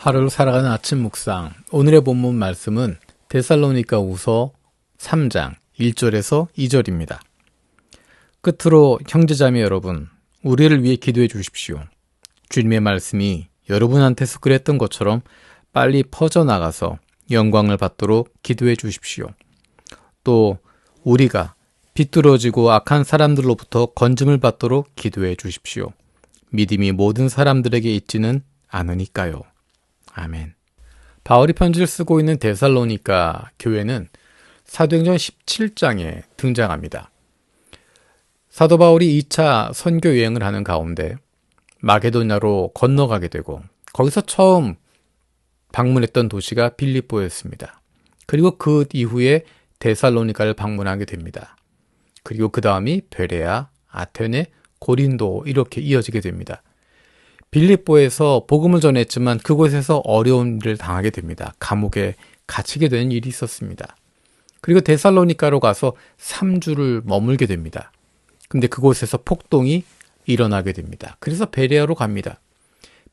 하루를 살아가는 아침 묵상. 오늘의 본문 말씀은 데살로니가후서 3장 1절에서 2절입니다. 끝으로 형제자매 여러분, 우리를 위해 기도해 주십시오. 주님의 말씀이 여러분한테서 그랬던 것처럼 빨리 퍼져나가서 영광을 받도록 기도해 주십시오. 또 우리가 비뚤어지고 악한 사람들로부터 건짐을 받도록 기도해 주십시오. 믿음이 모든 사람들에게 있지는 않으니까요. 아멘. 바울이 편지를 쓰고 있는 데살로니가 교회는 사도행전 17장에 등장합니다. 사도 바울이 2차 선교 여행을 하는 가운데 마게도냐로 건너가게 되고 거기서 처음 방문했던 도시가 빌립보였습니다. 그리고 그 이후에 데살로니가를 방문하게 됩니다. 그리고 그 다음이 베레아, 아테네, 고린도 이렇게 이어지게 됩니다. 빌립보에서 복음을 전했지만 그곳에서 어려운 일을 당하게 됩니다. 감옥에 갇히게 되는 일이 있었습니다. 그리고 데살로니가로 가서 3주를 머물게 됩니다. 근데 그곳에서 폭동이 일어나게 됩니다. 그래서 베레아로 갑니다.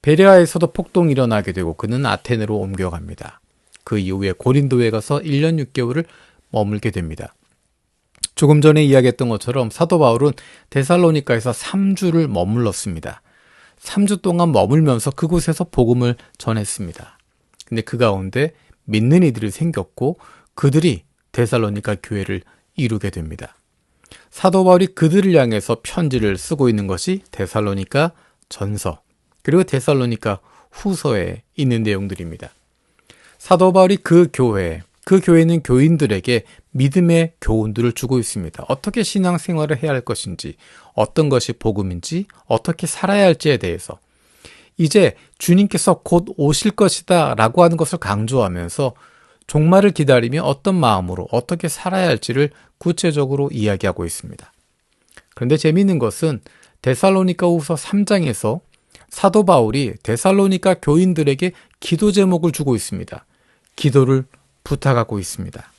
베레아에서도 폭동이 일어나게 되고 그는 아테네로 옮겨갑니다. 그 이후에 고린도에 가서 1년 6개월을 머물게 됩니다. 조금 전에 이야기했던 것처럼 사도 바울은 데살로니가에서 3주를 머물렀습니다. 3주 동안 머물면서 그곳에서 복음을 전했습니다. 근데 그 가운데 믿는 이들이 생겼고 그들이 데살로니가 교회를 이루게 됩니다. 사도 바울이 그들을 향해서 편지를 쓰고 있는 것이 데살로니가 전서 그리고 데살로니가 후서에 있는 내용들입니다. 사도 바울이 그 교회는 교인들에게 믿음의 교훈들을 주고 있습니다. 어떻게 신앙생활을 해야 할 것인지, 어떤 것이 복음인지, 어떻게 살아야 할지에 대해서 이제 주님께서 곧 오실 것이다 라고 하는 것을 강조하면서 종말을 기다리며 어떤 마음으로 어떻게 살아야 할지를 구체적으로 이야기하고 있습니다. 그런데 재미있는 것은 데살로니가후서 3장에서 사도 바울이 데살로니가 교인들에게 기도 제목을 주고 있습니다. 기도를 부탁하고 있습니다.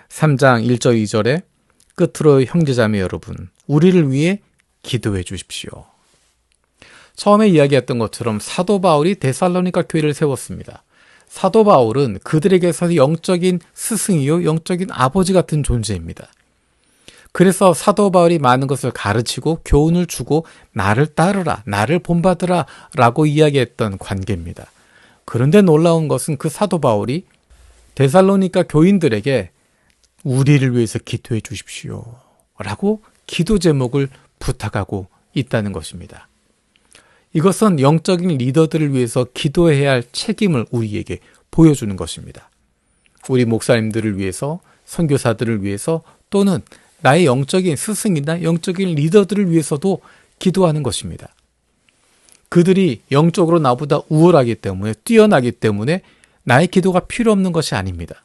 3장 1절 2절에 끝으로 형제자매 여러분, 우리를 위해 기도해 주십시오. 처음에 이야기했던 것처럼 사도 바울이 데살로니가 교회를 세웠습니다. 사도 바울은 그들에게서 영적인 스승이요 영적인 아버지 같은 존재입니다. 그래서 사도 바울이 많은 것을 가르치고 교훈을 주고 나를 따르라, 나를 본받으라 라고 이야기했던 관계입니다. 그런데 놀라운 것은 그 사도 바울이 데살로니가 교인들에게 우리를 위해서 기도해 주십시오 라고 기도 제목을 부탁하고 있다는 것입니다. 이것은 영적인 리더들을 위해서 기도해야 할 책임을 우리에게 보여주는 것입니다. 우리 목사님들을 위해서, 선교사들을 위해서 또는 나의 영적인 스승이나 영적인 리더들을 위해서도 기도하는 것입니다. 그들이 영적으로 나보다 우월하기 때문에, 뛰어나기 때문에 나의 기도가 필요 없는 것이 아닙니다.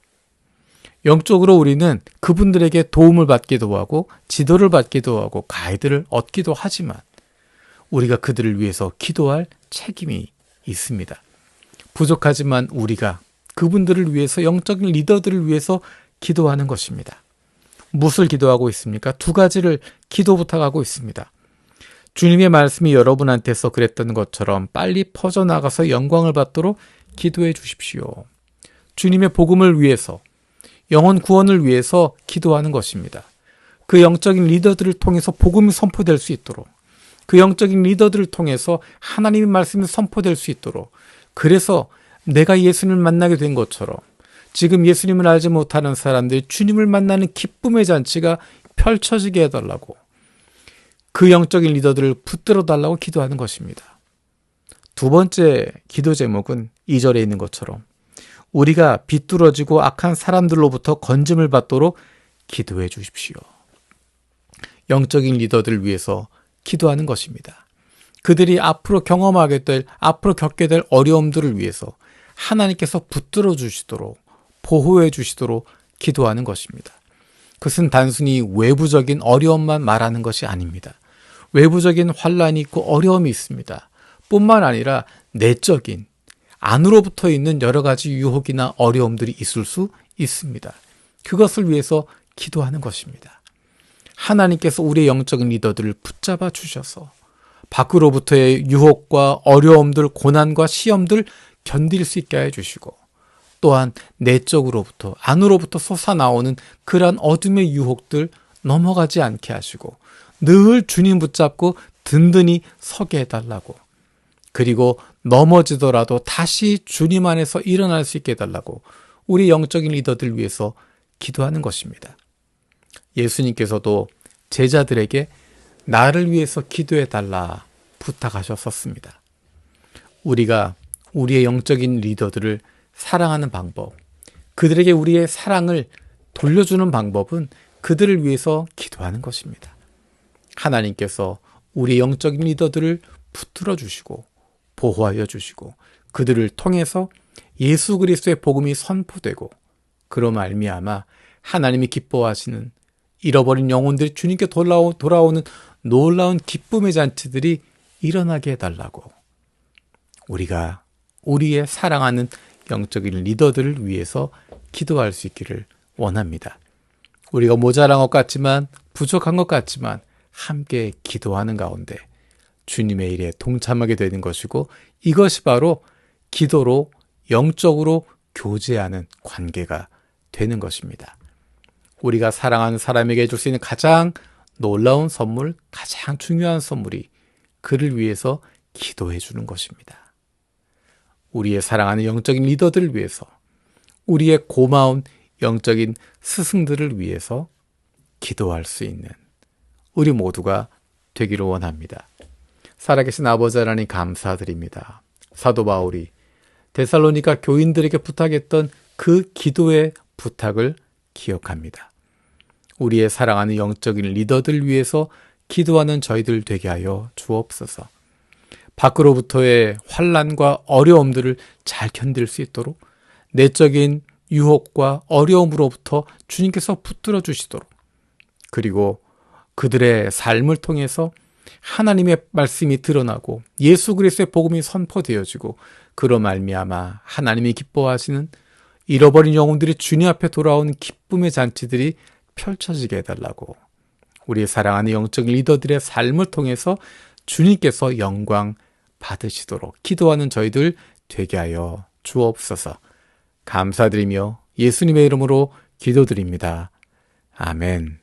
영적으로 우리는 그분들에게 도움을 받기도 하고 지도를 받기도 하고 가이드를 얻기도 하지만 우리가 그들을 위해서 기도할 책임이 있습니다. 부족하지만 우리가 그분들을 위해서 영적인 리더들을 위해서 기도하는 것입니다. 무엇을 기도하고 있습니까? 두 가지를 기도 부탁하고 있습니다. 주님의 말씀이 여러분한테서 그랬던 것처럼 빨리 퍼져나가서 영광을 받도록 기도해 주십시오. 주님의 복음을 위해서, 영혼 구원을 위해서 기도하는 것입니다. 그 영적인 리더들을 통해서 복음이 선포될 수 있도록, 그 영적인 리더들을 통해서 하나님의 말씀이 선포될 수 있도록, 그래서 내가 예수님을 만나게 된 것처럼 지금 예수님을 알지 못하는 사람들이 주님을 만나는 기쁨의 잔치가 펼쳐지게 해달라고, 그 영적인 리더들을 붙들어 달라고 기도하는 것입니다. 두 번째 기도 제목은 2절에 있는 것처럼 우리가 비뚤어지고 악한 사람들로부터 건짐을 받도록 기도해 주십시오. 영적인 리더들을 위해서 기도하는 것입니다. 그들이 앞으로 경험하게 될, 앞으로 겪게 될 어려움들을 위해서 하나님께서 붙들어 주시도록, 보호해 주시도록 기도하는 것입니다. 그것은 단순히 외부적인 어려움만 말하는 것이 아닙니다. 외부적인 환란이 있고 어려움이 있습니다. 뿐만 아니라 내적인, 안으로부터 있는 여러 가지 유혹이나 어려움들이 있을 수 있습니다. 그것을 위해서 기도하는 것입니다. 하나님께서 우리의 영적인 리더들을 붙잡아 주셔서 밖으로부터의 유혹과 어려움들, 고난과 시험들 견딜 수 있게 해주시고, 또한 내적으로부터 안으로부터 솟아나오는 그러한 어둠의 유혹들 넘어가지 않게 하시고, 늘 주님 붙잡고 든든히 서게 해달라고, 그리고 넘어지더라도 다시 주님 안에서 일어날 수 있게 해달라고 우리 영적인 리더들 위해서 기도하는 것입니다. 예수님께서도 제자들에게 나를 위해서 기도해달라 부탁하셨었습니다. 우리가 우리의 영적인 리더들을 사랑하는 방법, 그들에게 우리의 사랑을 돌려주는 방법은 그들을 위해서 기도하는 것입니다. 하나님께서 우리 영적인 리더들을 붙들어 주시고 보호하여 주시고 그들을 통해서 예수 그리스도의 복음이 선포되고, 그로 말미암아 하나님이 기뻐하시는 잃어버린 영혼들이 주님께 돌아오는 놀라운 기쁨의 잔치들이 일어나게 해달라고, 우리가 우리의 사랑하는 영적인 리더들을 위해서 기도할 수 있기를 원합니다. 우리가 모자란 것 같지만, 부족한 것 같지만 함께 기도하는 가운데 주님의 일에 동참하게 되는 것이고, 이것이 바로 기도로 영적으로 교제하는 관계가 되는 것입니다. 우리가 사랑하는 사람에게 줄 수 있는 가장 놀라운 선물, 가장 중요한 선물이 그를 위해서 기도해 주는 것입니다. 우리의 사랑하는 영적인 리더들을 위해서, 우리의 고마운 영적인 스승들을 위해서 기도할 수 있는 우리 모두가 되기를 원합니다. 살아계신 아버지 하나님 감사드립니다. 사도 바울이 데살로니가 교인들에게 부탁했던 그 기도의 부탁을 기억합니다. 우리의 사랑하는 영적인 리더들 위해서 기도하는 저희들 되게 하여 주옵소서. 밖으로부터의 환난과 어려움들을 잘 견딜 수 있도록, 내적인 유혹과 어려움으로부터 주님께서 붙들어 주시도록, 그리고 그들의 삶을 통해서 하나님의 말씀이 드러나고 예수 그리스도의 복음이 선포되어지고, 그로 말미암아 하나님이 기뻐하시는 잃어버린 영혼들이 주님 앞에 돌아오는 기쁨의 잔치들이 펼쳐지게 해달라고, 우리의 사랑하는 영적인 리더들의 삶을 통해서 주님께서 영광 받으시도록 기도하는 저희들 되게 하여 주옵소서. 감사드리며 예수님의 이름으로 기도드립니다. 아멘.